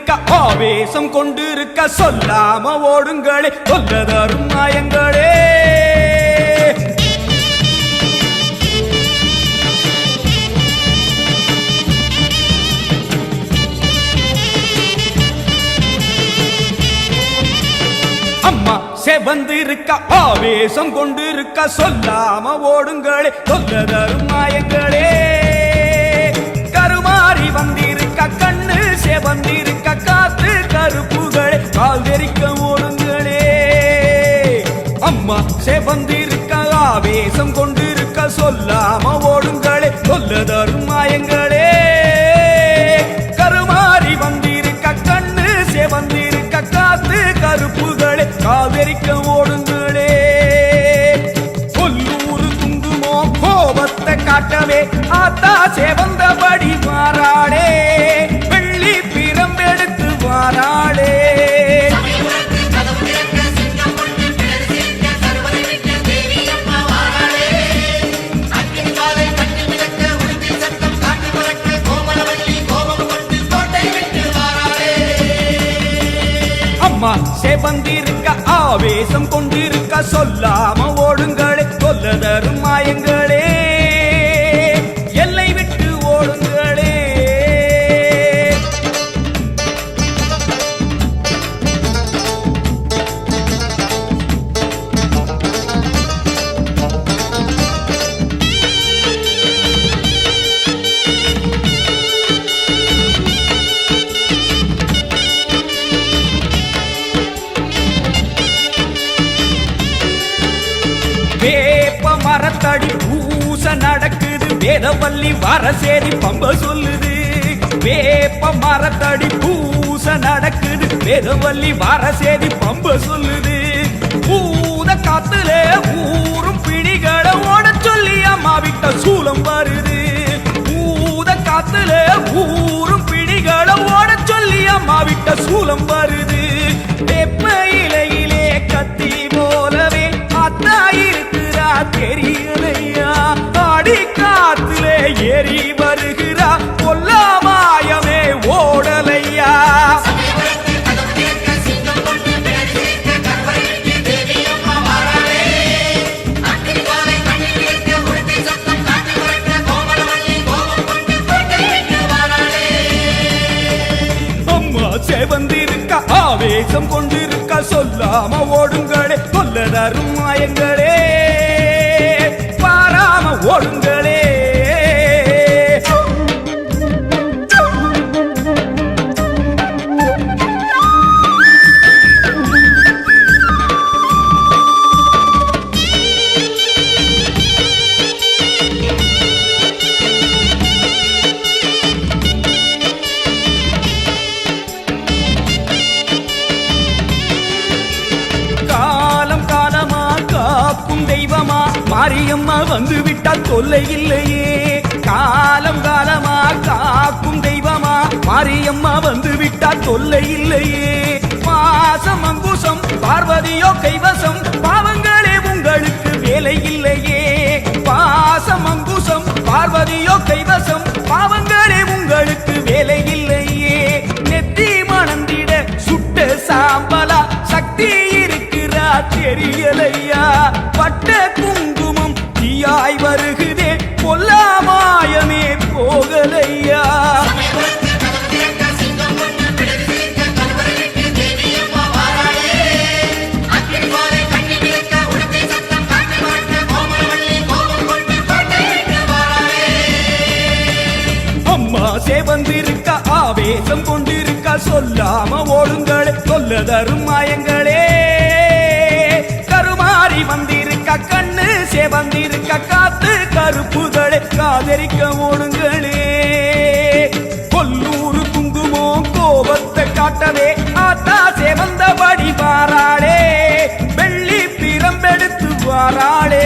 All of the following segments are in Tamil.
வந்திருக்க ஆவேசம் கொண்டிருக்க சொல்லாம ஓடுங்களே சொல்லதரும் மாயங்களே. அம்மா செவந்திருக்க ஆவேசம் கொண்டிருக்க சொல்லாம ஓடுங்களே சொல்லதரும் மாயங்களே. கருமாறி வந்திருக்க கண்ணு செவந்திருக்க காத்து கருப்புகளே கால் தெரிக்க ஓடுங்களே. அம்மா செவந்திருக்க ஆவேசம் கொண்டிருக்க சொல்லாம ஓடுங்களே சொல்லதரும் மாயங்களே. கருமாறி வந்திருக்க கண்ணு செவந்திருக்க காத்து கருப்புகளே காவிரிக்க ஓடுங்களே. கொல்லூரு குங்குமோ கோபத்தை காட்டவே ஆத்தா செவந்தபடி மாறாளே வெள்ளி பிரம்பெடுத்து வாராளே. செவந்திருக்க ஆவேசம் கொண்டிருக்க சொல்லாம ஓடுங்களே சொல்லதரும் மாயங்களே. எல்லை விட்டு ஓடுங்களே. வேப்ப மரத்தடி பூச நடக்குது வேதவல்லி வரசேரி பம்ப சொல்லுது. வேப்ப மரத்தடி பூச நடக்குது வேதவல்லி வரசேரி பம்ப சொல்லுது. பூத காத்துல ஊரும் பிணிகளை ஓட சொல்லி அம்மா விட்ட சூலம் வருது. பூத காத்துல ஊரும் பிணிகளை ஓட சொல்லி அம்மா விட்ட சூலம் வருது. வேப்ப இலையிலே கத்தி போலவே அத்தா இருக்கிறா தெரியலையா ஆடி காத்திலே ஏறி வருகிறா கொல்லாமாயமே ஓடலையா. அம்மா செவந்திருக்க ஆவேசம் கொண்டிருக்க சொல்லாம ஓடுங்களே சொல்லதரும் மாயங்களே. பாராம ஓடுங்களே. தெய்வமா மாரியம்மா வந்து விட்டால் தொல்லை இல்லையே. காலம் காலமா காக்கும் தெய்வமா மாரியம்மா வந்து விட்டால் தொல்லை இல்லையே. பாசம் அங்குசம் பார்வதியோ கைவசம் பாவங்களே உங்களுக்கு வேலை இல்லையே. பாசம் அங்குசம் பார்வதியோ கைவசம் பாவங்களே உங்களுக்கு வேலை இல்லையே. நெத்தி மணந்திட சுட்ட சாம்பலா சக்தி இருக்கிறா தெரியலையா. பட்ட குங்குமம் தீயாய் வருகுதே கொல்லாமாயமே போகலையா. அம்மா செவந்திருக்க ஆவேசம் கொண்டிருக்க சொல்லாம ஓடுங்களே சொல்லதரும் மாயங்களே. கருமாறி வந்திருக்க கண்ணு செவந்திருக்க காத்து கருப்புகளே காதரிக்க ஓடுங்களே. கொல்லூரு குங்குமோ கோபத்தை காட்டவே ஆத்தா செவந்தபடி வாராளே வெள்ளி பிரம்பெடுத்து வாராளே.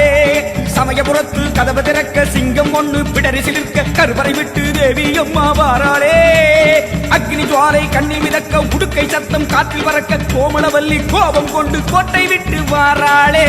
சமயபுரத்து கதவு திறக்க சிங்கம் ஒண்ணு பிடரி சிலிர்க்க கருவறை விட்டு தேவி அம்மா வாராளே. அக்னி ஜுவாலை கண்ணில் மிதக்க உடுக்கை சத்தம் காற்றில் பறக்க கோமளவல்லி கோபம் கொண்டு கோட்டை விட்டு வாராளே.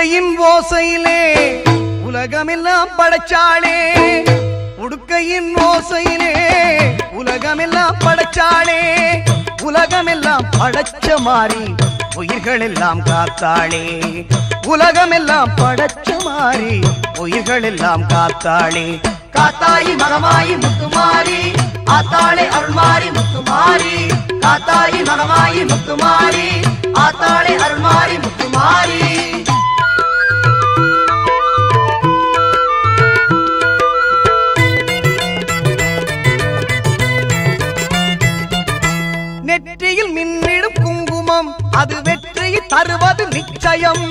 உடுக்கையின் ஓசையிலே உலகமெல்லாம் படைச்சாளே, உடுக்கையின் ஓசையிலே உலகமெல்லாம் படைச்சாளே, உலகமெல்லாம் படைச்ச மாறி உயிர்கள் எல்லாம் காத்தாளே, உலகமெல்லாம் படைச்ச மாறி உயிர்கள் எல்லாம் காத்தாளே. காத்தாயி மகமாயி முத்துமாரி ஆத்தாளே அருள்மாரி முத்துமாரி, காத்தாயி மகமாயி முத்துமாரி ஆத்தாளே அருள்மாரி முத்துமாரி. நெற்றியில் மின்னிடும் குங்குமம் அது வெற்றியை தருவது நிச்சயம்,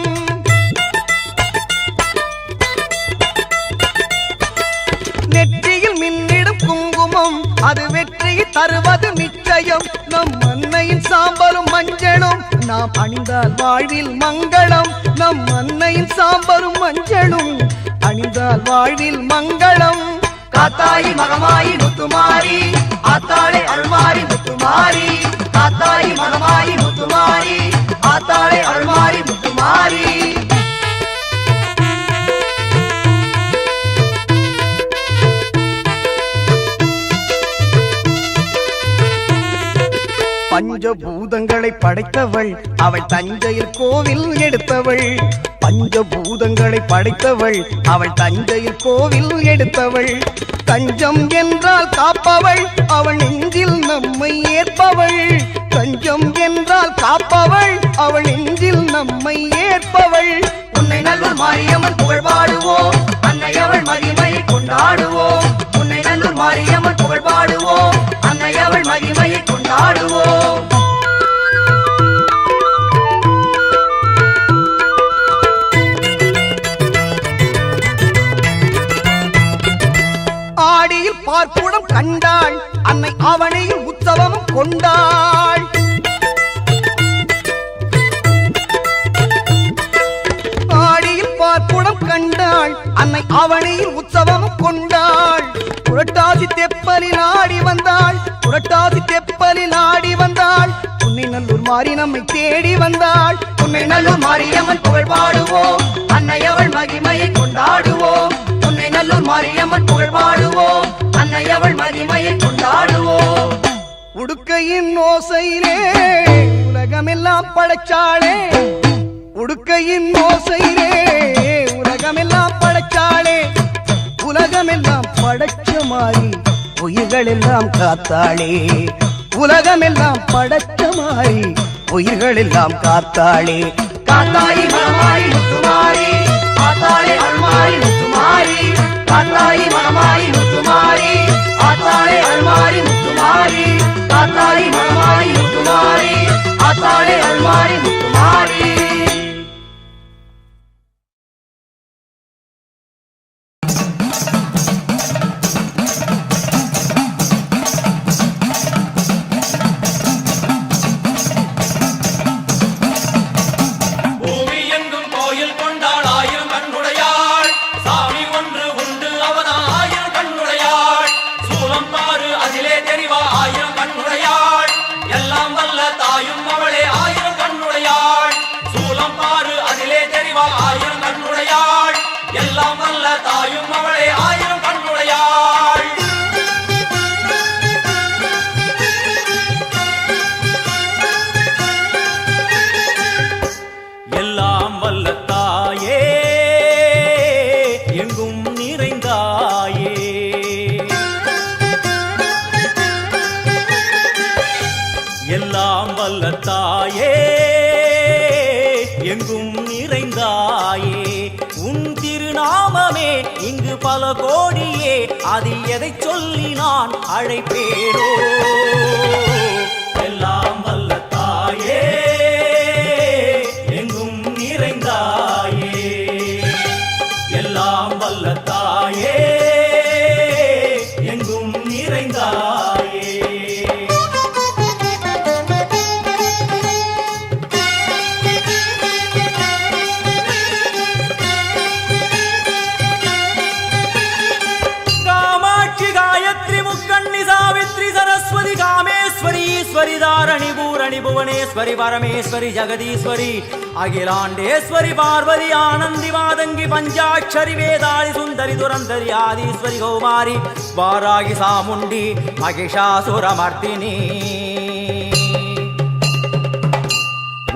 நெற்றியில் மின்னிடும் குங்குமம் அது வெற்றியை தருவது நிச்சயம். நம் அன்னையின் சாம்பலும் மஞ்சளும் நாம் அணிந்தால் வாழ்வில் மங்களம், நம் அன்னையின் சாம்பலும் மஞ்சளும் அணிந்தால் வாழ்வில் மங்களம். காத்தாயி மகமாயி முத்துமாரி ஆத்தாளே அருள்மாரி முத்துமாரி, காத்தாயி மகமாயி முத்துமாரி ஆத்தாளே அருள்மாரி முத்துமாரி. பஞ்சபூதங்களை படைத்தவள் அவள் தஞ்சையில் கோவில் எடுத்தவள், பஞ்சபூதங்களை படைத்தவள் அவள் தஞ்சையில் கோவில் எடுத்தவள். தஞ்சம் என்றால் காப்பவள் அவள் நெஞ்சில் நம்மை ஏற்பவள், தஞ்சம் என்றால் காப்பவள் அவள் நெஞ்சில் நம்மை ஏற்பவள். உன்னை நல்லூர் மாரியம்மன் புகழ் பாடுவோம், அன்னை அவள் மகிமையை கொண்டாடுவோம், உன்னை நல்லூர் மாரியம்மன் புகழ் பாடுவோம், அன்னை அவள் மகிமையை கொண்டாடுவோம். ஆடியில் பார்ப்புடம் கண்டாள் அன்னை அவனையில் உற்சவமும் கொண்டாள், ஆடியில் பார்ப்புடம் கண்டாள் அன்னை அவனையில் உற்சவமும் கொண்டாள். புரட்டாசி தெப்பலில் ஆடி வந்தாள், புரட்டாசி தெப்பலில் ஆடி வந்தாள், உன்னை நல்லூர் மாறி நம்மை தேடி வந்தாள். உன்னை நல்லூர் மாரியம்மன் புகழ் பாடுவோம், அன்னை அவள் மகிமையை கொண்டாடுவோம், உன்னை நல்லூர் மாரியம்மன் புகழ் பாடுவோம், அன்னை அவள் மகிமையை கொண்டாடுவோம். உடுக்கையின் ஓசையிலே உலகமெல்லாம் படைச்சாளே, உடுக்கையின் ஓசையிலே உலகமெல்லாம் படைச்சாளே, உலகமெல்லாம் படைச்ச மாறி உயிர்கள் எல்லாம் காத்தாளே, உலகமெல்லாம் படைச்ச மாறி உயிர்கள் எல்லாம் காத்தாளே. காத்தாயி மகமாயி முத்துமாரி ஆத்தாளே அருள்மாரி முத்துமாரி, காத்தாயி மகமாயி முத்துமாரி ஆத்தாளே அருள்மாரி முத்துமாரி, காத்தாயி மகமாயி முத்துமாரி ஆத்தாளே அருள்மாரி முத்துமாரி. பல கோடியே அதில் எதை சொல்லி நான் அழைப்பேனோ. எல்லாம் வல்ல தாயே எங்கும் நிறைந்தாயே, எல்லாம் வல்ல தாயே எங்கும் நிறைந்தாயே. காமேஸ்வரி ஈஸ்வரி தாரணி பூரணி பூரணி புவனேஸ்வரி பரமேஸ்வரி ஜெகதீஸ்வரி அகிலாண்டேஸ்வரி பார்வதி ஆனந்தி மாதங்கி பஞ்சாட்சரி வேதாளி சுந்தரி துரந்தரி ஆதீஸ்வரி கௌமாரி வாராகி சாமுண்டி மகிஷாசுரமர்த்தினி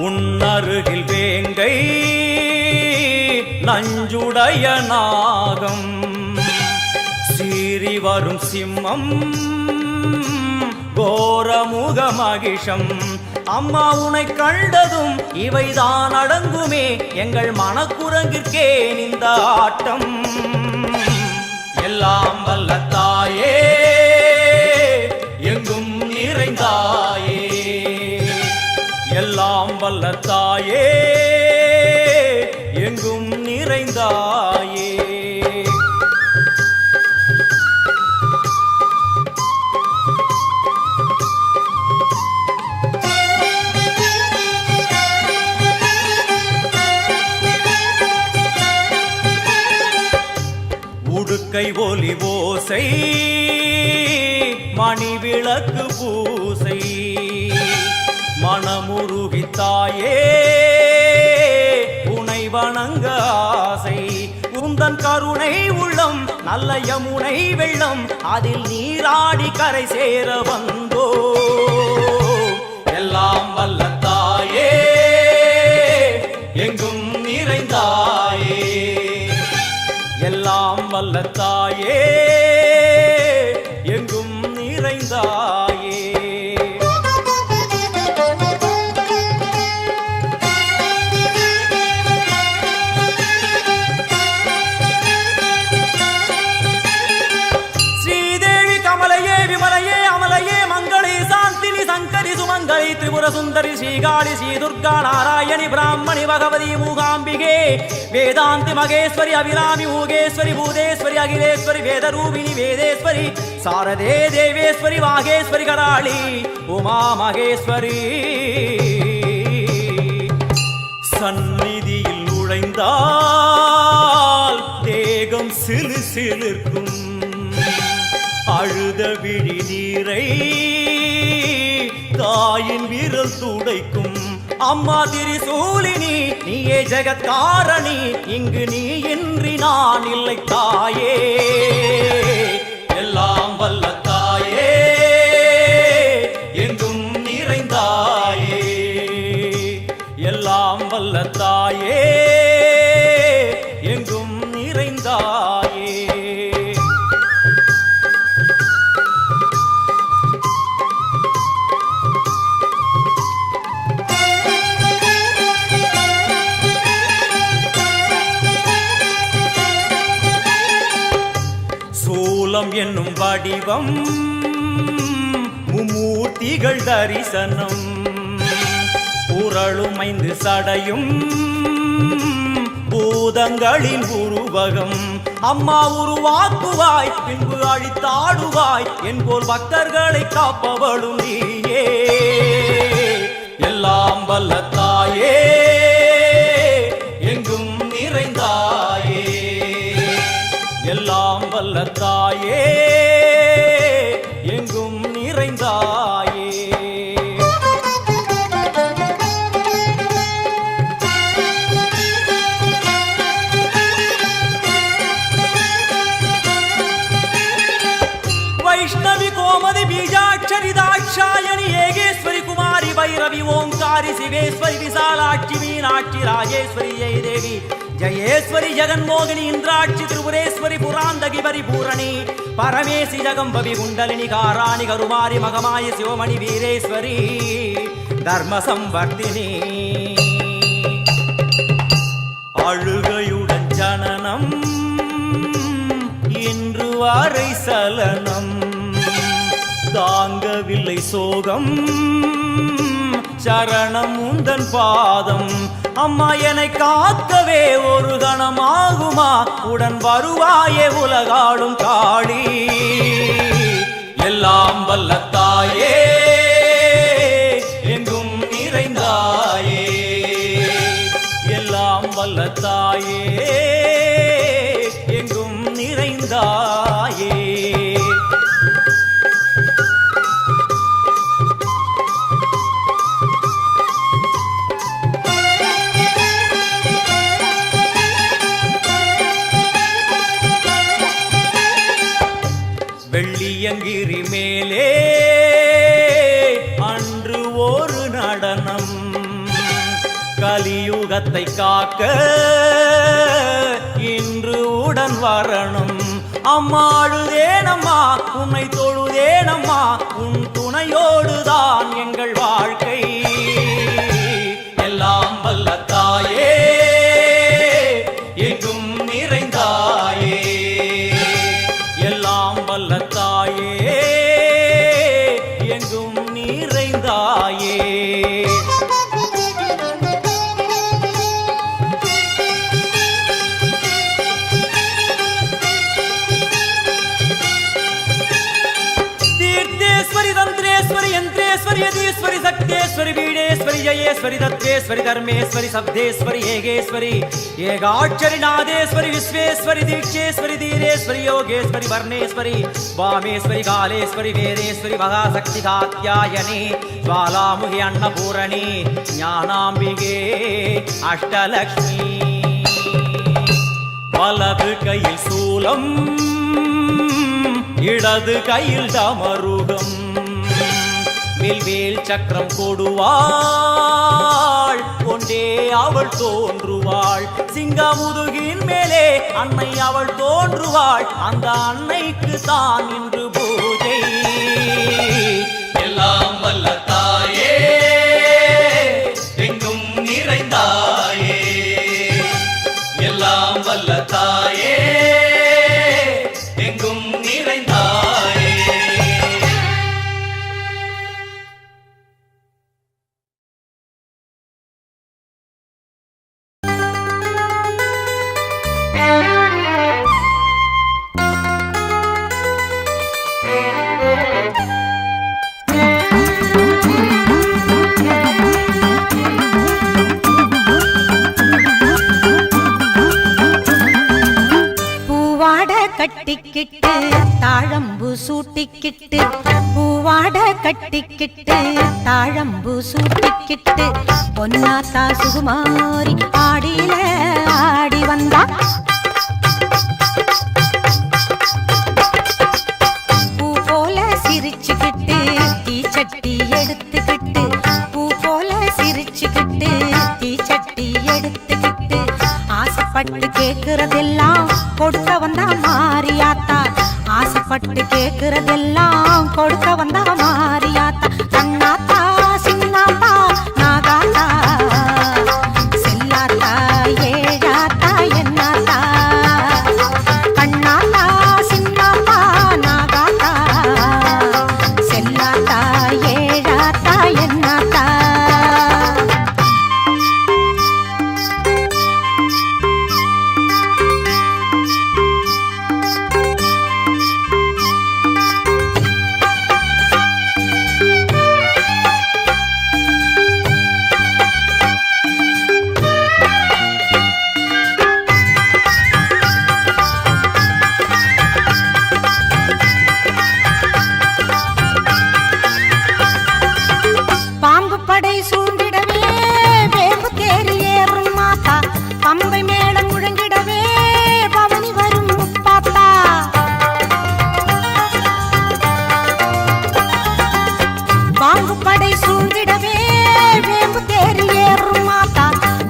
உன்னருகில் வேங்கை நஞ்சுடைய நாகம் சீறி வரும் சிம்மம் கோரமுக மகிஷம் அம்மா உனை கண்டதும் இவைதான் அடங்குமே எங்கள் மனக்குரங்கிற்கே இந்த ஆட்டம் எல்லாம் வல்ல தாயே எங்கும் நிறைந்தாயே எல்லாம் வல்ல தாயே எங்கும் நிறைந்தாயே உடுக்கை ஒலி ஓசை மணி விளக்கு பூசை மனமுருகித்தாயே உனை வணங்க ஆசை உந்தன் கருணை உள்ளம் நல்ல யமுனை வெள்ளம் அதில் நீராடி கரை சேர வந்தோ எல்லாம் வல்ல தாயே எங்கும் நிறைந்தாயே எல்லாம் வல்ல தாயே எங்கும் நிறைந்தாயே ஸ்ரீதேவி கமலையே விமலையே அமலையே மங்களே சாந்தினி சங்கரி சுமங்கலி திரிபுர சுந்தரி ஸ்ரீகாளி ஸ்ரீ துர்கா நாராயணி பிராமணி பகவதி மூகாம்பிகே வேதாந்தி மகேஸ்வரி அபிராமி மூகேஸ்வரி பூதேஸ்வரி அகிலேஸ்வரி வேதரூபிணி வேதேஸ்வரி சாரதே தேவேஸ்வரி வாகேஸ்வரி கராளி உமா மகேஸ்வரி சந்நிதியில் நுழைந்தால் தேகம் சிலு சிலிர்க்கும் அழுத விழி நீரை தாயின் விரல் துடைக்கும் அம்மா திரிசூலினி நீயே ஜெகத்காரணி இங்கு நீ இன்றி நான் இல்லை தாயே எல்லாம் வல்ல தாயே எங்கும் நிறைந்தாயே எல்லாம் வல்ல தாயே எங்கும் நிறைந்தாயே சூலம் என்னும் வடிவம் மும்மூர்த்திகள் தரிசனம் புரளும் 5 சடையும் பூதங்களின் உருவகம் அம்மா உருவாக்குவாய் பின்பு அழித்தாடுவாய் என்போல் பக்தர்களை காப்பவளும் நீயே எல்லாம் வல்ல தாயே எங்கும் நிறைந்தாயே எல்லாம் வல்ல தாயே எங்கும் நிறைந்தாயே வைஷ்ணவி கோமதி பீஜாட்சரி தாட்சாயணி ஏகேஸ்வரி குமாரி பைரவி ஓங்காரி சிவேஸ்வரி விசாலாட்சி மீனாட்சி ராஜேஸ்வரி ஜெயதேவி ஜயேஸ்வரி ஜெகன்மோகினி இந்திராட்சி திரிபுரேஸ்வரி புராந்தகி பரிபூரணி பரமேசி ஜகம்பவி குண்டலினி காராணி கருமாரி மகமாயி சிவமணி வீரேஸ்வரி தர்ம சம்வர்த்தினி அழுகையுடன் ஜனனம் இன்று வரை சலனம் தாங்கவில்லை சோகம் சரணம் உந்தன் பாதம் அம்மா என்னை காக்கவே ஒரு கணமாகுமா உடன் வருவாயே உலகாடும் காளி எல்லாம் வல்ல தாயே எங்கும் நிறைந்தாயே எல்லாம் வல்ல தாயே எங்கும் நிறைந்தாயே வெள்ளங்கிரி மேலே அன்று ஒரு நடனம் கலியுகத்தை காக்க இன்று உடன் வரணும். அம்மாடுதேனம்மா உன்னை தொழுதேனம்மா உன் துணையோடுதான் எங்கள் வாழ்க்கை. எல்லாம் வல்ல தாயே எங்கும் நிறைந்தாயே, எல்லாம் வல்ல தாயே எங்கும் நிறைந்தாயே. तंत्रेश्वरी यंत्रेश्वरी यदीश्वरी शक्तेश्वरी बीडेश्वरी जयेश्वरी दत्तेश्वरी धर्मेश्वरी शब्देश्वरी येगेश्वरी येगाक्षरी नादेश्वरी विश्वेश्वरी दीक्षेश्वरी धीरेश्वरी योगेश्वरी वर्णेश्वरी वामेश्वरी कालेश्वरी वेदेश्वरी महाशक्ति कात्यायनी ज्वालामुखी अन्नपूरणी ज्ञानाम्बिके अष्टलक्ष्मी. वलது கையில் சூலம் இடது கையில் டமருகம் வில்வேல் சக்கரம் கொடுவாள் கொண்டே அவள் தோன்றுவாள். சிங்கமுதுகின் மேலே அன்னை அவள் தோன்றுவாள். அந்த அன்னைக்கு தான் இன்று பூஜை. எல்லாம் வல்ல தாயே எங்கும் நிறைந்தாயே, எல்லாம் வல்ல தாயே எங்கும் நிறைந்தாயே. கட்டிக்கிட்டு தாழம்பு சூட்டிக்கிட்டு பூவாட கட்டிக்கிட்டு தாழம்பு சூட்டிக்கிட்டு பொன்னாத்தா சுகுமாரி ஆடியில ஆடி வந்தா. பூ போல சிரிச்சுக்கிட்டு தீச்சட்டி எடுத்துக்கிட்டு, பூ போல சிரிச்சுக்கிட்டு தீச்சட்டி எடுத்துக்கிட்டு ஆசைப்பட்டு கேக்குறதெல்லாம் கொடுக்க வந்தா மாரியாத்தா. ஆசைப்பட்டு கேக்குறதெல்லாம் கொடுக்க வந்தா மாரியாத்தா. கண்ணாத்தா சின்னாத்தா நாகாத்தா செல்லாத்தா ஏழாத்தா என்னாத்தா. கண்ணாத்தா சின்னாத்தா நாகாத்தா செல்லாத்தா ஏழாத்தா என்னாத்தா.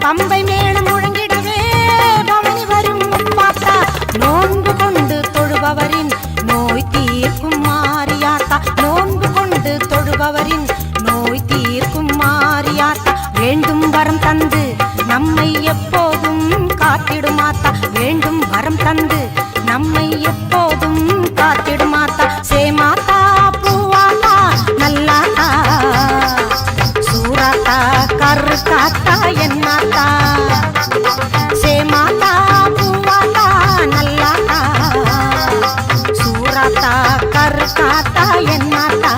பம்பை மேளம் முழங்கிடவே பவனி வரும் முப்பாத்தா. நோன்பு கொண்டு தொழுபவரின் நோய் தீர்க்கும் மாரியாத்தா. நோன்பு கொண்டு தொழுபவரின் நோய் தீர்க்கும் மாரியாத்தா. வேண்டும் வரம் தந்து நம்மை எப்போதும் காத்திடுமாத்தா. வேண்டும் வரம் தந்து நம்மை எப்போதும் காத்திடுமாத்தா. சேமாத்தா பூவாத்தா நல்லாத்தா சூராத்தா கருக்காத்தா என்னாத்தா. சேமாத்தா பூவாத்தா நல்லாத்தா சூராத்தா கருக்காத்தா என்னாத்தா.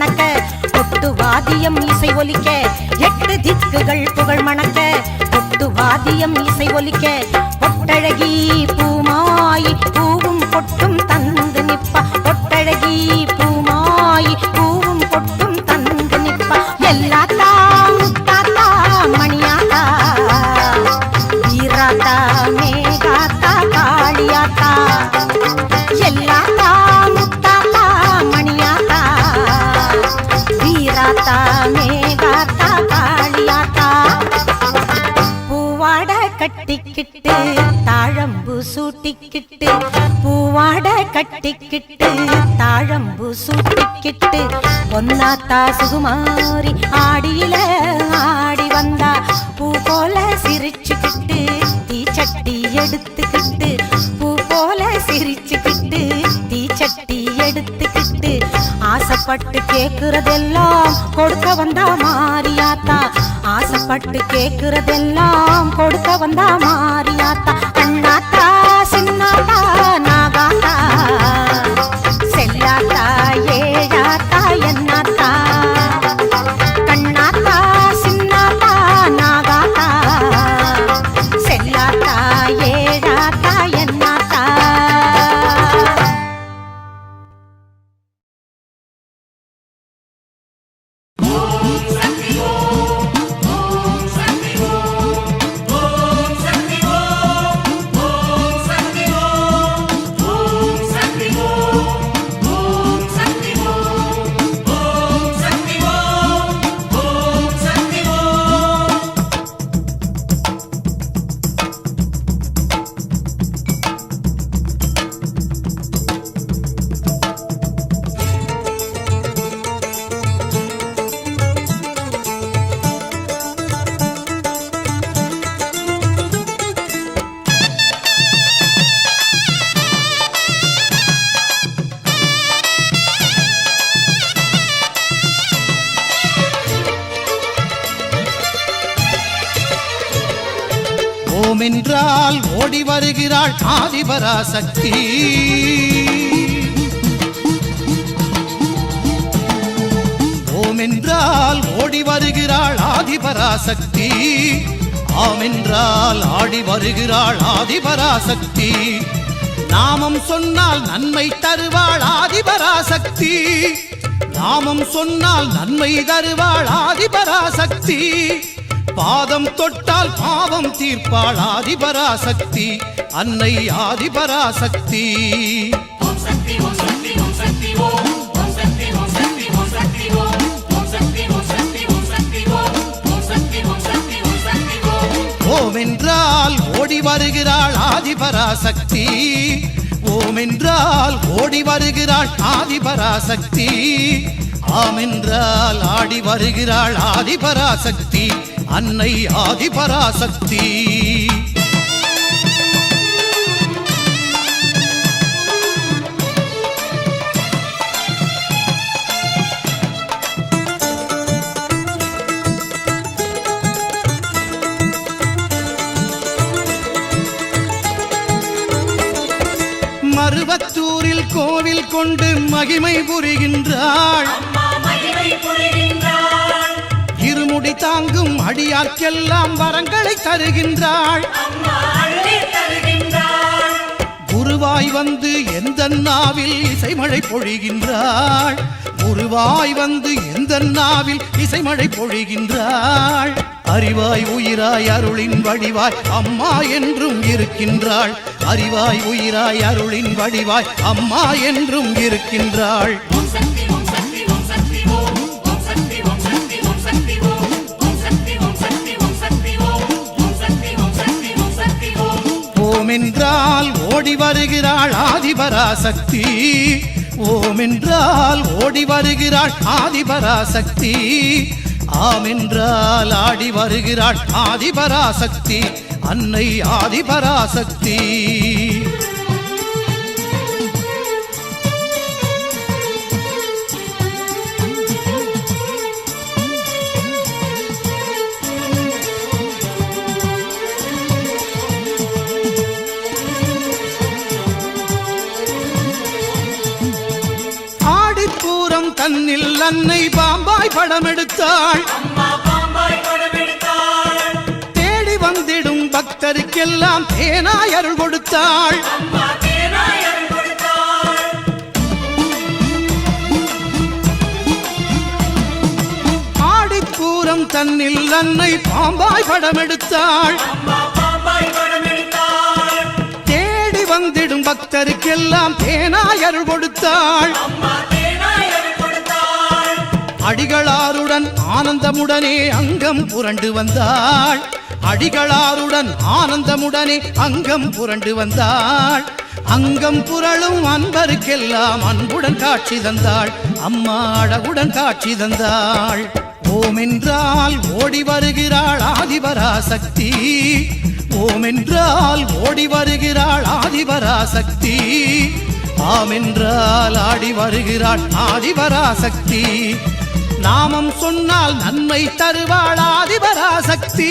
மணக்க கொட்டு வாதியம் இசை ஒலிக்க 8 திக்குகள் புகழ் மணக்க கொட்டு வாதியம் இசை ஒலிக்க பொட்டழகி பூமாயி பூவும் பொட்டும் தந்து நிப்பா பொட்டழகி பூமாயி பூவும் பொட்டும் தந்து நிப்பா எல்லாத்தா முத்தாத்தா மணியாத்தா வீராத்தா மேகாத்தா காளியாத்தா எல்லாத்தா முத்தாத்தா மணியாத்தா வீராத்தா மேகாத்தா காளியாத்தா பூவாட கட்டிக்கிட்டு தாழம்பு சூட்டிக்கிட்டு பூவாட கட்டிக்கிட்டு தாழம்பு சூட்டிக்கிட்டு பொன்னாத்தா சுகுமாரி ஆடியில ஆடி வந்தா பூ போல சிரிச்சுக்கிட்டு தீச்சட்டி எடுத்துக்கிட்டு பூ போல சிரிச்சுக்கிட்டு தீச்சட்டி எடுத்துக்கிட்டு ஆசைப்பட்டு கேக்குறதெல்லாம் கொடுக்க வந்தா மாரியாத்தா ஆசைப்பட்டு கேக்குறதெல்லாம் கொடுக்க வந்தா மாரியாத்தா அண்ணாத்தா சின்னாத்தா நாகாத்தா செல்லாத்தா ஏழாத்தா என்னாத்தா கண்ணாத்தா சின்னாத்தா நாகாத்தா செல்லாத்தா ஏழாத்தா என்னாத்தா ஓம் என்றால் ஓடி வருகிறாள் ஆதிபராசக்தி ஓம் என்றால் ஓடி வருகிறாள் ஆதிபராசக்தி ஆம் என்றால் ஆடி வருகிறாள் ஆதிபராசக்தி நாமம் சொன்னால் நன்மை தருவாள் ஆதிபராசக்தி நாமம் சொன்னால் நன்மை தருவாள் ஆதிபராசக்தி பாதம் தொட்டால் பாவம் தீர்ப்பாள் ஆதிபராசக்தி அன்னை ஆதிபராசக்தி ஓம் என்றால் ஓடி வருகிறாள் ஆதிபராசக்தி ஓம் என்றால் ஓடி வருகிறாள் ஆதிபராசக்தி ஆம் என்றால் ஆடி வருகிறாள் ஆதிபராசக்தி அன்னை ஆதிபராசக்தி மருவத்தூரில் கோவில் கொண்டு மகிமை புரிகின்றாள் இருமுடி தாங்கும் அடியார்க்கெல்லாம் வரங்களை தருகின்றாள் குருவாய் வந்து எந்த நாவில் இசைமழை பொழிகின்றாள் குருவாய் வந்து எந்த நாவில் இசைமழை பொழிகின்றாள் அறிவாய் உயிராய் அருளின் வடிவாய் அம்மா என்றும் இருக்கின்றாள் அறிவாய் உயிராய் அருளின் வடிவாய் அம்மா என்றும் இருக்கின்றாள் ஓம் என்றால் ஓடி வருகிறாள் ஆதிபராசக்தி ஓம் என்றால் ஓடி வருகிறாள் ஆதிபராசக்தி ஆம் என்றால் ஆடி வருகிறாள் ஆதிபராசக்தி அன்னை ஆதிபராசக்தி தன்னில் அன்னை பாம்பாய் படம் எடுத்தாள் அம்மா பாம்பாய் படம் எடுத்தாள் தேடி வந்திடும் பக்தருக்கெல்லாம் தேனாய் அருள் கொடுத்தாள் அம்மா தேனாய் அருள் கொடுத்தாள் ஆடிப்பூரம் தன்னில் அன்னை பாம்பாய் படம் எடுத்தாள் அம்மா பாம்பாய் படம் எடுத்தாள் தேடி வந்திடும் பக்தருக்கெல்லாம் தேனாய் அருள் கொடுத்தாள் அம்மா தேனாய் அருள் கொடுத்தாள் அடிகளாருடன் ஆனந்தமுடனே அங்கம் புரண்டு வந்தாள் அடிகளாருடன் ஆனந்தமுடனே அங்கம் புரண்டு வந்தாள் அங்கம் புரளும் அன்பருக்கெல்லாம் அன்புடன் காட்சி தந்தாள் அம்மா அழகுடன் காட்சி தந்தாள் ஓம் என்றால் ஓடி வருகிறாள் ஆதிபராசக்தி ஓம் என்றால் ஓடி வருகிறாள் ஆதிபராசக்தி ஆம் என்றால் ஆடி வருகிறாள் ஆதிபராசக்தி நாமம் சொன்னால் நன்மை தருவாள் ஆதிபராசக்தி